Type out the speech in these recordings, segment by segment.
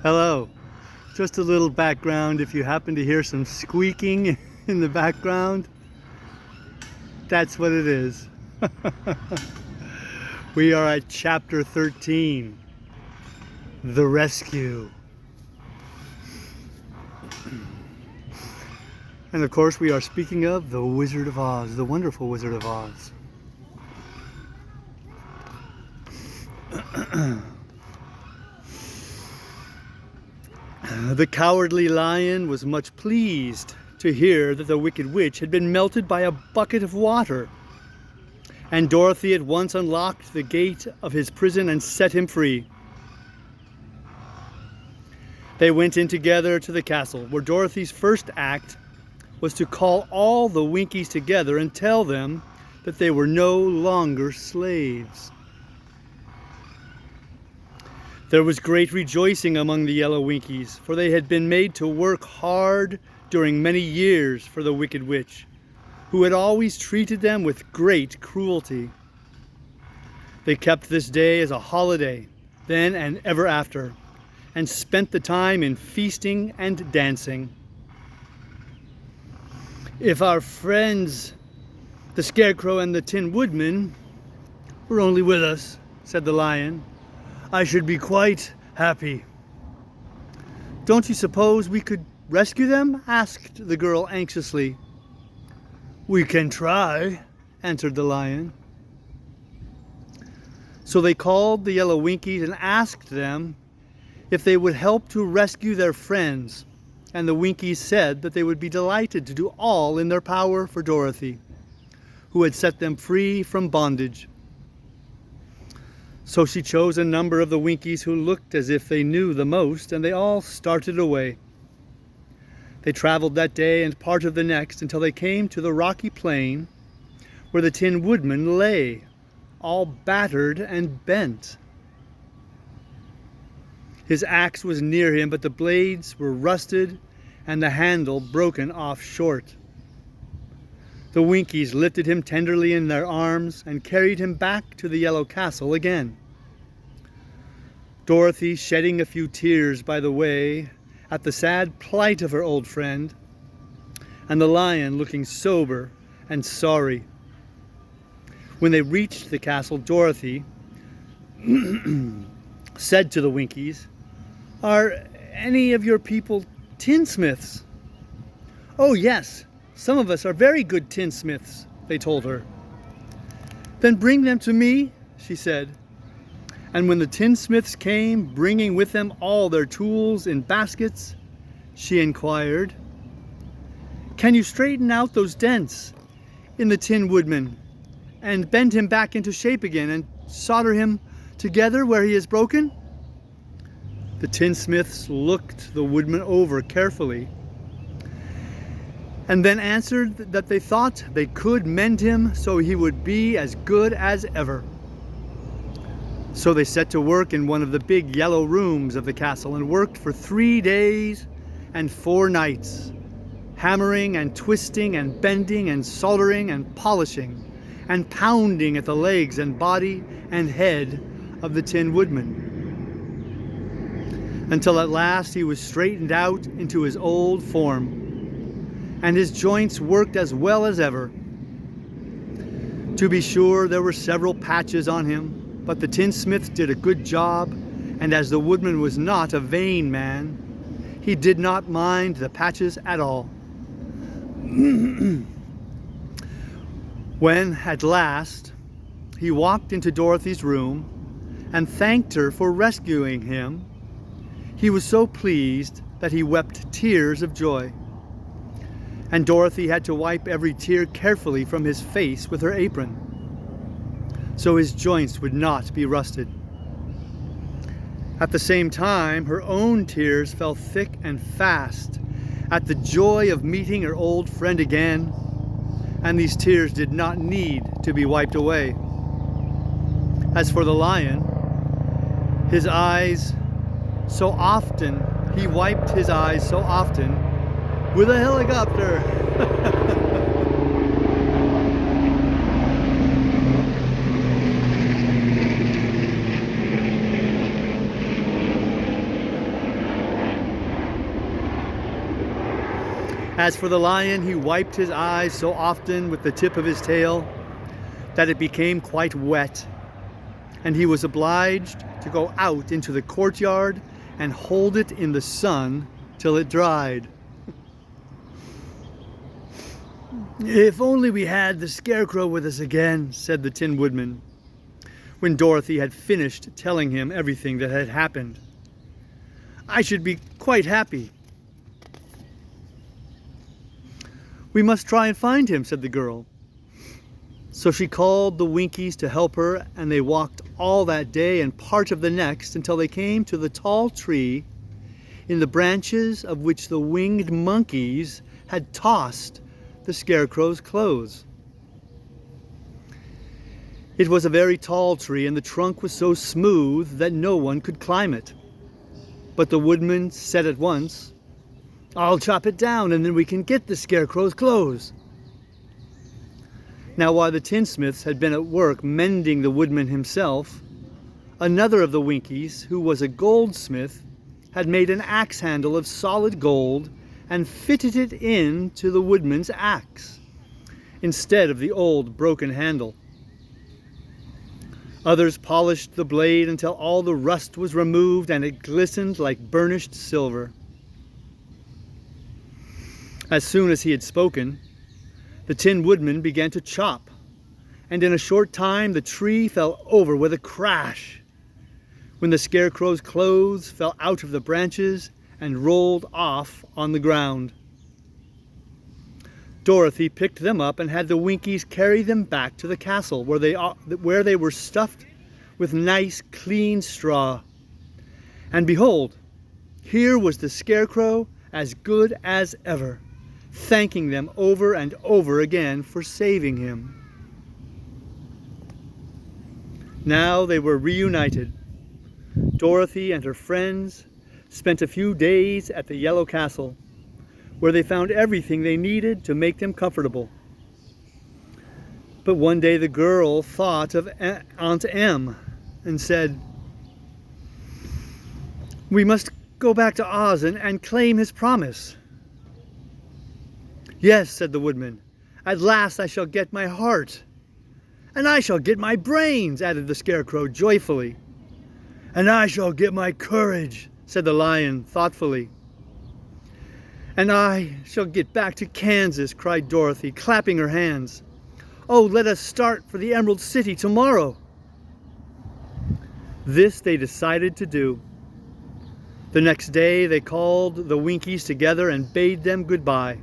Hello. Just a little background. If you happen to hear some squeaking in the background, that's what it is. We are at chapter 13, The Rescue. And of course we are speaking of the Wizard of Oz, the wonderful Wizard of Oz. The Cowardly Lion was much pleased to hear that the Wicked Witch had been melted by a bucket of water, and Dorothy at once unlocked the gate of his prison and set him free. They went in together to the castle, where Dorothy's first act was to call all the Winkies together and tell them that they were no longer slaves. There was great rejoicing among the yellow Winkies, for they had been made to work hard during many years for the Wicked Witch, who had always treated them with great cruelty. They kept this day as a holiday, then and ever after, and spent the time in feasting and dancing. If our friends, the Scarecrow and the Tin Woodman, were only with us, said the Lion, I should be quite happy. Don't you suppose we could rescue them? Asked the girl anxiously. We can try, answered the Lion. So they called the yellow Winkies and asked them if they would help to rescue their friends, and the Winkies said that they would be delighted to do all in their power for Dorothy, who had set them free from bondage. So she chose a number of the Winkies who looked as if they knew the most, and they all started away. They traveled that day and part of the next until they came to the rocky plain where the Tin Woodman lay, all battered and bent. His axe was near him, but the blades were rusted and the handle broken off short. The Winkies lifted him tenderly in their arms and carried him back to the yellow castle again. Dorothy shedding a few tears by the way at the sad plight of her old friend, and the Lion looking sober and sorry. When they reached the castle, Dorothy said to the Winkies, Are any of your people tinsmiths? Oh yes, some of us are very good tinsmiths, they told her. Then bring them to me, she said. And when the tinsmiths came, bringing with them all their tools in baskets, she inquired, Can you straighten out those dents in the Tin Woodman and bend him back into shape again and solder him together where he is broken? The tinsmiths looked the Woodman over carefully and then answered that they thought they could mend him so he would be as good as ever. So they set to work in one of the big yellow rooms of the castle and worked for 3 days and 4 nights, hammering and twisting and bending and soldering and polishing and pounding at the legs and body and head of the Tin Woodman, until at last he was straightened out into his old form, and his joints worked as well as ever. To be sure, there were several patches on him, but the tinsmith did a good job, and as the Woodman was not a vain man, he did not mind the patches at all. When, at last, he walked into Dorothy's room and thanked her for rescuing him, he was so pleased that he wept tears of joy. And Dorothy had to wipe every tear carefully from his face with her apron, so his joints would not be rusted. At the same time, her own tears fell thick and fast at the joy of meeting her old friend again, and these tears did not need to be wiped away. As for the Lion, his eyes so often, he wiped his eyes so often with a helicopter. As for the lion, he wiped his eyes so often with the tip of his tail that it became quite wet, and he was obliged to go out into the courtyard and hold it in the sun till it dried. "If only we had the Scarecrow with us again," said the Tin Woodman, when Dorothy had finished telling him everything that had happened. "I should be quite happy." "We must try and find him," said the girl. So she called the Winkies to help her, and they walked all that day and part of the next until they came to the tall tree in the branches of which the winged monkeys had tossed the Scarecrow's clothes. It was a very tall tree, and the trunk was so smooth that no one could climb it. But the woodman said at once, "I'll chop it down, and then we can get the Scarecrow's clothes." Now, while the tinsmiths had been at work mending the woodman himself, another of the Winkies, who was a goldsmith, had made an axe handle of solid gold and fitted it into the woodman's axe, instead of the old broken handle. Others polished the blade until all the rust was removed and it glistened like burnished silver. As soon as he had spoken, the Tin Woodman began to chop, and in a short time the tree fell over with a crash, when the Scarecrow's clothes fell out of the branches and rolled off on the ground. Dorothy picked them up and had the Winkies carry them back to the castle, where they were stuffed with nice, clean straw. And behold, here was the Scarecrow as good as ever, thanking them over and over again for saving him. Now they were reunited. Dorothy and her friends spent a few days at the Yellow Castle, where they found everything they needed to make them comfortable. But one day the girl thought of Aunt Em and said, "We must go back to Oz and claim his promise." "Yes," said the woodman, "at last I shall get my heart." "And I shall get my brains," added the Scarecrow joyfully. "And I shall get my courage," said the lion thoughtfully. "And I shall get back to Kansas," cried Dorothy, clapping her hands. "Oh, let us start for the Emerald City tomorrow." This they decided to do. The next day they called the Winkies together and bade them goodbye.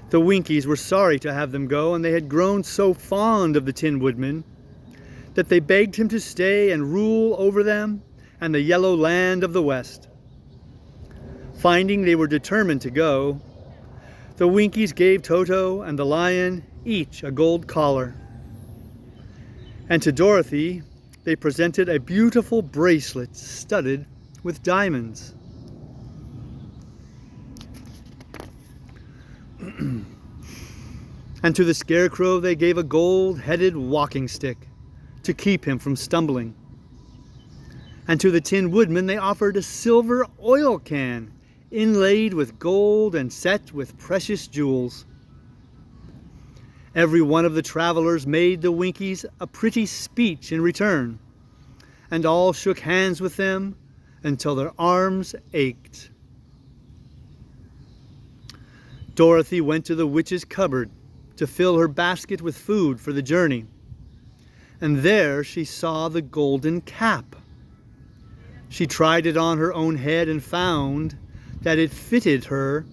The Winkies were sorry to have them go, and they had grown so fond of the Tin Woodman that they begged him to stay and rule over them and the yellow land of the West. Finding they were determined to go, the Winkies gave Toto and the lion each a gold collar. And to Dorothy, they presented a beautiful bracelet studded with diamonds. And to the Scarecrow they gave a gold-headed walking stick to keep him from stumbling. And to the Tin Woodman they offered a silver oil can inlaid with gold and set with precious jewels. Every one of the travelers made the Winkies a pretty speech in return, and all shook hands with them until their arms ached. Dorothy went to the witch's cupboard to fill her basket with food for the journey, and there she saw the golden cap. She tried it on her own head and found that it fitted her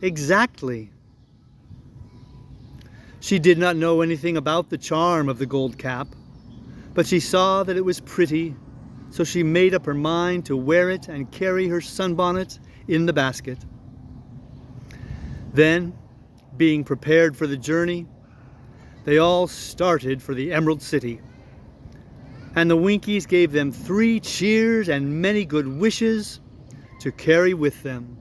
exactly. She did not know anything about the charm of the gold cap, but she saw that it was pretty, so she made up her mind to wear it and carry her sunbonnet in the basket. Then, being prepared for the journey, they all started for the Emerald City. And the Winkies gave them 3 cheers and many good wishes to carry with them.